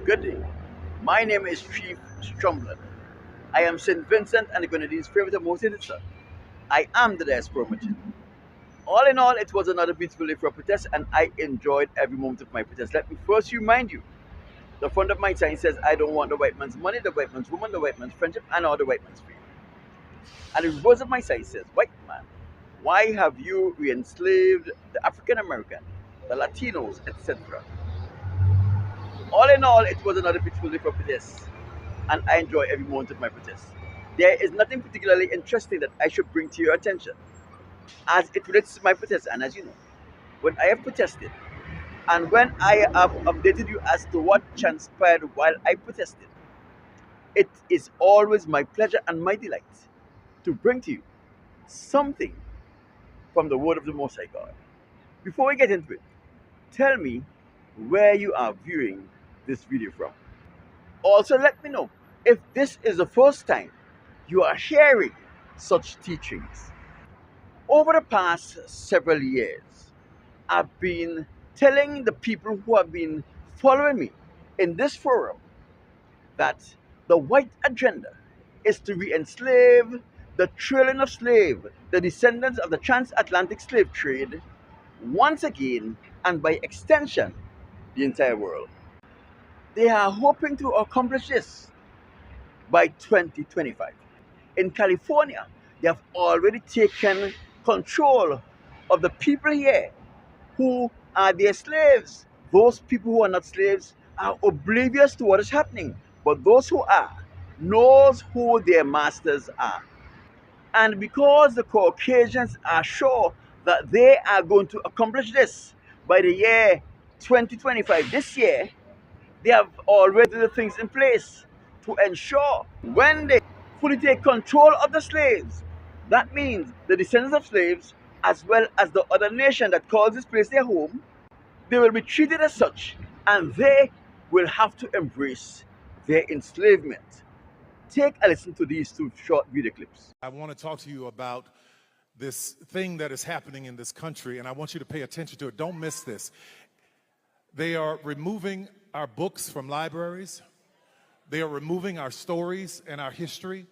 Good day. My name is Chief Strumblin. I am St. Vincent and the Grenadines' favorite and most hated son. I am the diaspora merchant. All in all, it was another beautiful day for a protest, and I enjoyed every moment of my protest. Let me first remind you the front of my sign says, I don't want the white man's money, the white man's woman, the white man's friendship, and all the white man's freedom. And the reverse of my sign says, white man, why have you re enslaved the African American, the Latinos, etc.? All in all, it was another beautiful day for protest, and I enjoy every moment of my protest. There is nothing particularly interesting that I should bring to your attention as it relates to my protest. And as you know, when I have protested and when I have updated you as to what transpired while I protested, it is always my pleasure and my delight to bring to you something from the word of the Most High God. Before we get into it, tell me where you are viewing this video from. Also, let me know if this is the first time you are hearing such teachings. Over the past several years, I've been telling the people who have been following me in this forum that the white agenda is to re enslave the trillion of slaves, the descendants of the transatlantic slave trade, once again, and by extension, the entire world. They are hoping to accomplish this by 2025. In California, they have already taken control of the people here who are their slaves. Those people who are not slaves are oblivious to what is happening, but those who are knows who their masters are. And because the Caucasians are sure that they are going to accomplish this by the year 2025, this year, they have already the things in place to ensure when they fully take control of the slaves, that means the descendants of slaves, as well as the other nation that calls this place their home, they will be treated as such and they will have to embrace their enslavement. Take a listen to these two short video clips. I want to talk to you about this thing that is happening in this country, and I want you to pay attention to it. Don't miss this. They are removing our books from libraries. They are removing our stories and our history.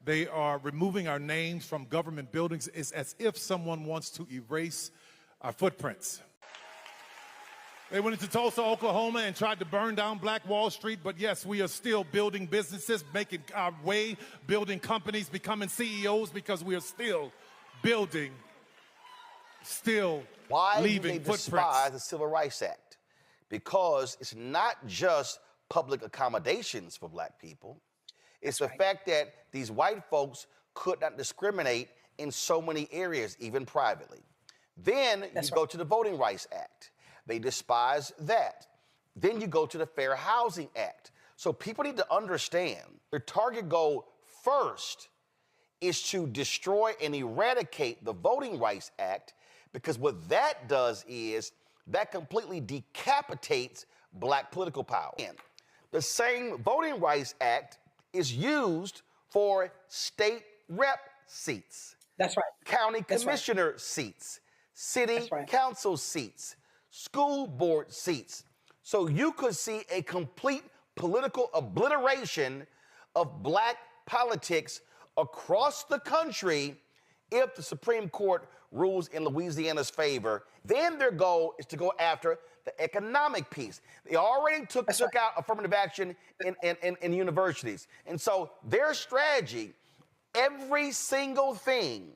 They are removing our names from government buildings. It's as if someone wants to erase our footprints. They went into Tulsa, Oklahoma, and tried to burn down Black Wall Street, but yes, we are still building businesses, making our way, building companies, becoming CEOs, because we are still building, still Why leaving do they footprints. despise the Civil Rights Act? Because it's not just public accommodations for black people. It's the fact that these white folks could not discriminate in so many areas, even privately. Then you go to the Voting Rights Act. They despise that. Then you go to the Fair Housing Act. So people need to understand their target goal first is to destroy and eradicate the Voting Rights Act, because what that does is that completely decapitates black political power. And the same Voting Rights Act is used for state rep seats. That's right. County commissioner seats, city council seats, school board seats. So you could see a complete political obliteration of black politics across the country if the Supreme Court rules in Louisiana's favor. Then their goal is to go after the economic piece. They already took out affirmative action in universities. And so their strategy, every single thing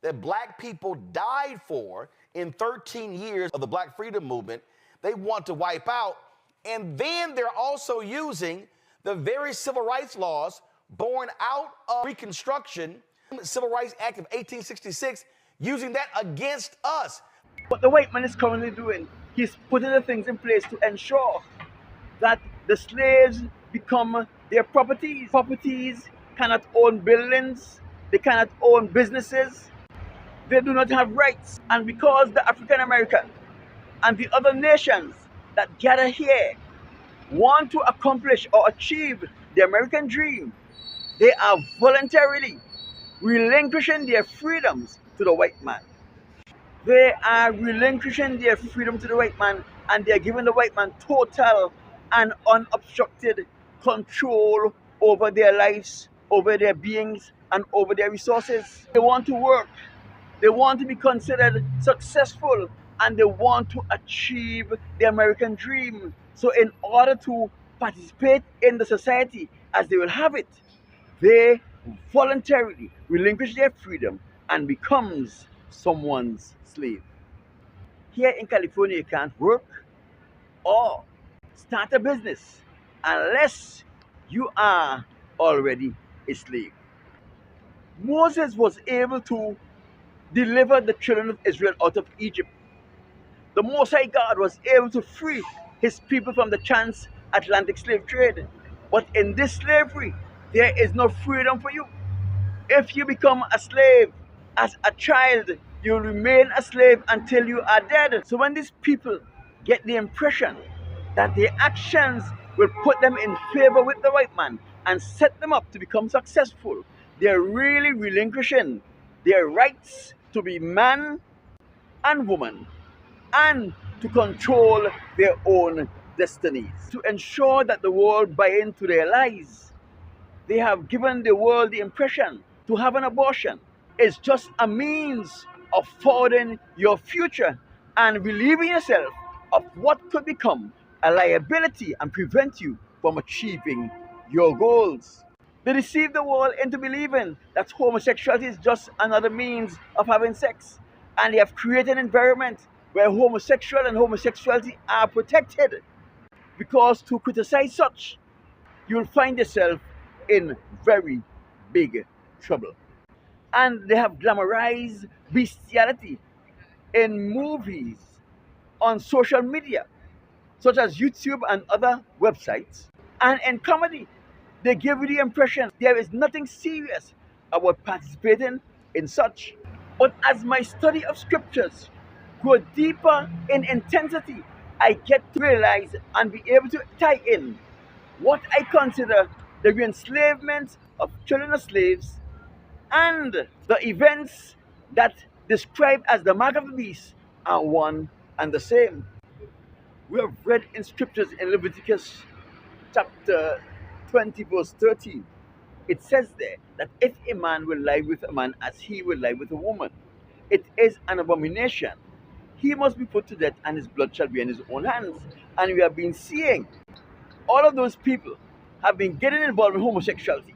that black people died for in 13 years of the Black Freedom Movement, they want to wipe out. And then they're also using the very civil rights laws born out of Reconstruction, the Civil Rights Act of 1866, using that against us. What the white man is currently doing, he's putting the things in place to ensure that the slaves become their properties. Properties cannot own buildings, they cannot own businesses, they do not have rights. And because the African American and the other nations that gather here want to accomplish or achieve the American dream, they are voluntarily relinquishing their freedoms to the white man. They are relinquishing their freedom to the white man, and they are giving the white man total and unobstructed control over their lives, over their beings, and over their resources. They want to work, they want to be considered successful, and they want to achieve the American dream. So, in order to participate in the society as they will have it, they voluntarily relinquish their freedom and becomes someone's slave. Here in California, you can't work or start a business unless you are already a slave. Moses was able to deliver the children of Israel out of Egypt. The Most High God was able to free his people from the transatlantic slave trade. But in this slavery, there is no freedom for you. If you become a slave as a child, you remain a slave until you are dead. So when these people get the impression that their actions will put them in favor with the white man and set them up to become successful, they're really relinquishing their rights to be man and woman and to control their own destinies. To ensure that the world buy into their lies, they have given the world the impression to have an abortion is just a means of forwarding your future and relieving yourself of what could become a liability and prevent you from achieving your goals. They deceive the world into believing that homosexuality is just another means of having sex, and they have created an environment where homosexual and homosexuality are protected, because to criticize such, you'll find yourself in very big trouble. And they have glamorized bestiality in movies, on social media, such as YouTube and other websites, and in comedy. They give you the impression there is nothing serious about participating in such. But as my study of scriptures grow deeper in intensity, I get to realize and be able to tie in what I consider the enslavement of children of slaves and the events that described as the mark of the beast are one and the same. We have read in scriptures in Leviticus chapter 20, verse 13. It says there that if a man will lie with a man as he will lie with a woman, it is an abomination. He must be put to death, and his blood shall be in his own hands. And we have been seeing all of those people have been getting involved in homosexuality,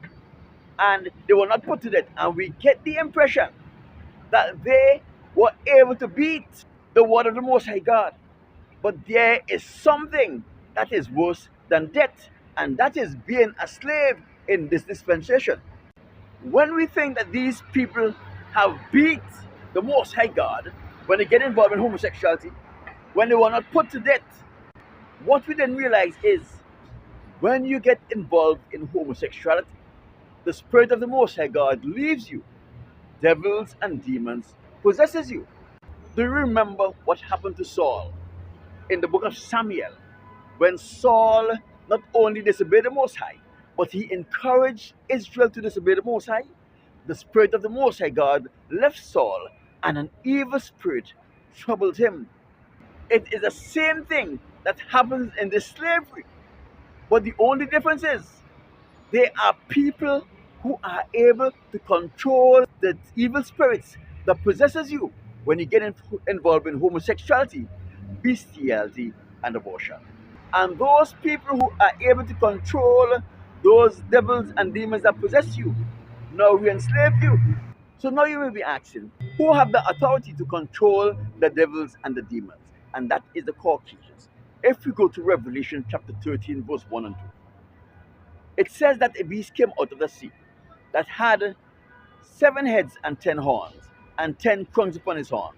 and they were not put to death. And we get the impression that they were able to beat the word of the Most High God. But there is something that is worse than death, and that is being a slave in this dispensation. When we think that these people have beat the Most High God when they get involved in homosexuality, when they were not put to death, what we then realize is when you get involved in homosexuality, the Spirit of the Most High God leaves you. Devils and demons possesses you. Do you remember what happened to Saul in the book of Samuel, when Saul not only disobeyed the Most High, but he encouraged Israel to disobey the Most High? The Spirit of the Most High God left Saul, and an evil spirit troubled him. It is the same thing that happens in this slavery, but the only difference is there are people who are able to control the evil spirits that possesses you when you get involved in homosexuality, bestiality, and abortion. And those people who are able to control those devils and demons that possess you now we enslave you. So now you may be asking, who have the authority to control the devils and the demons? And that is the Caucasians. If we go to Revelation chapter 13, verse 1 and 2, it says that a beast came out of the sea that had 7 heads and 10 horns, and 10 crowns upon his horns.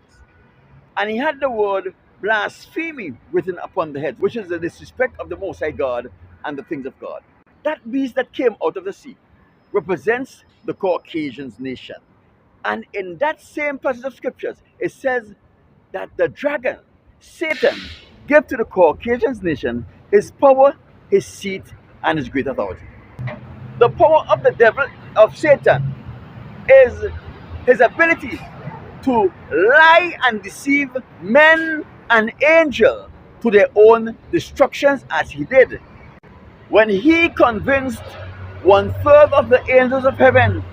And he had the word blasphemy written upon the head, which is the disrespect of the Most High God and the things of God. That beast that came out of the sea represents the Caucasians nation. And in that same passage of scriptures, it says that the dragon, Satan, gave to the Caucasians nation his power, his seat, and his great authority. The power of the devil, of Satan, is his ability to lie and deceive men and angels to their own destructions as he did. When he convinced one third of the angels of heaven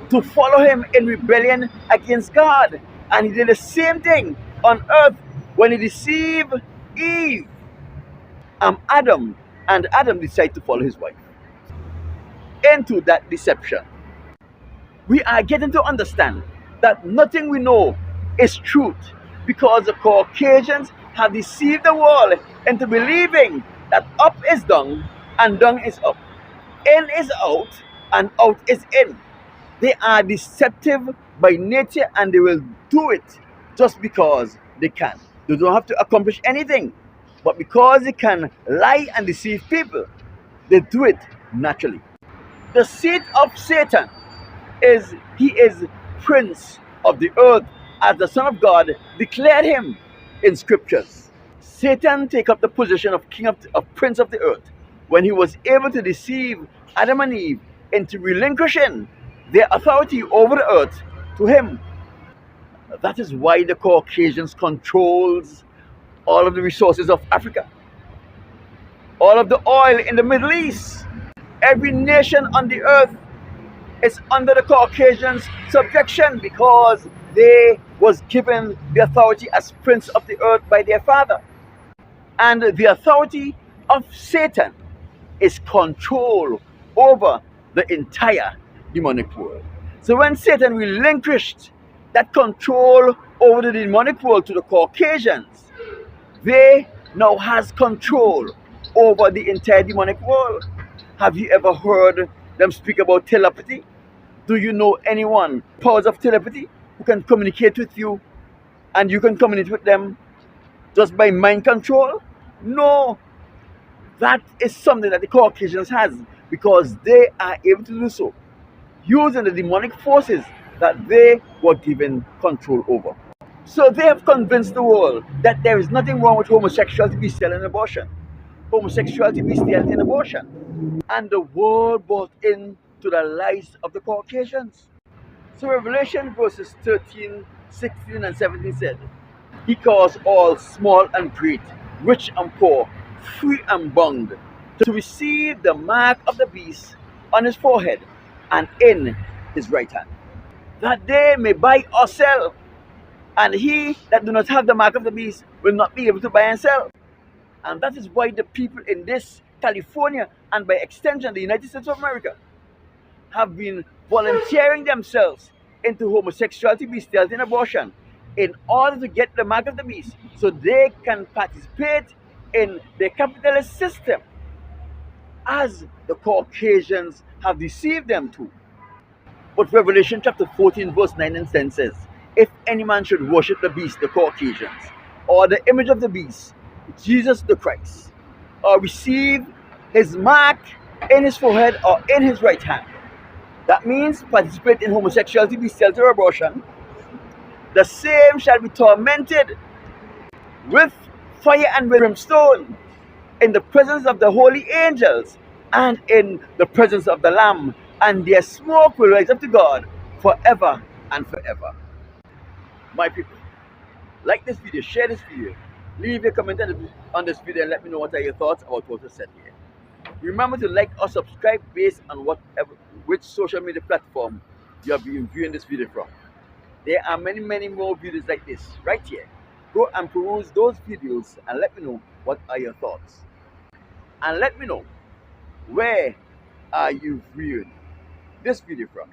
to follow him in rebellion against God. And he did the same thing on earth when he deceived Eve Adam, and Adam decided to follow his wife into that deception. We are getting to understand that nothing we know is truth because the Caucasians have deceived the world into believing that up is down and down is up, in is out and out is in. They are deceptive by nature and they will do it just because they can. They don't have to accomplish anything, but because they can lie and deceive people, they do it naturally. The seed of Satan is he is prince of the earth, as the Son of God declared him in scriptures. Satan take up the position of prince of the earth when he was able to deceive Adam and Eve into relinquishing their authority over the earth to him. That is why the Caucasians controls all of the resources of Africa, all of the oil in the Middle East. Every nation on the earth is under the Caucasians' subjection because they was given the authority as prince of the earth by their father. And the authority of Satan is control over the entire demonic world. So when Satan relinquished that control over the demonic world to the Caucasians, they now has control over the entire demonic world. Have you ever heard them speak about telepathy? Do you know anyone, powers of telepathy, who can communicate with you and you can communicate with them just by mind control? No. That is something that the Caucasians has because they are able to do so using the demonic forces that they were given control over. So they have convinced the world that there is nothing wrong with homosexuality, bestiality, and abortion. Homosexuality, bestiality, and abortion. And the world bought into the lies of the Caucasians. So Revelation verses 13, 16, and 17 said, He calls all small and great, rich and poor, free and bond, to receive the mark of the beast on his forehead and in his right hand, that they may buy or sell. And he that do not have the mark of the beast will not be able to buy and sell. And that is why the people in this California, and by extension the United States of America, have been volunteering themselves into homosexuality, bestiality, and abortion in order to get the mark of the beast so they can participate in the capitalist system as the Caucasians have deceived them to. But Revelation chapter 14 verse 9 and 10 says, if any man should worship the beast, the Caucasians, or the image of the beast, Jesus the Christ, or receive his mark in his forehead or in his right hand, that means participate in homosexuality, bestiality, or abortion, the same shall be tormented with fire and brimstone in the presence of the holy angels and in the presence of the Lamb, and their smoke will rise up to God forever and forever. My people, like this video, share this video, leave a comment on this video and let me know what are your thoughts about what was said here. Remember to like or subscribe based on which social media platform you have been viewing this video from. There are many more videos like this right here. Go and peruse those videos and let me know what are your thoughts. And let me know where are you viewing this video from.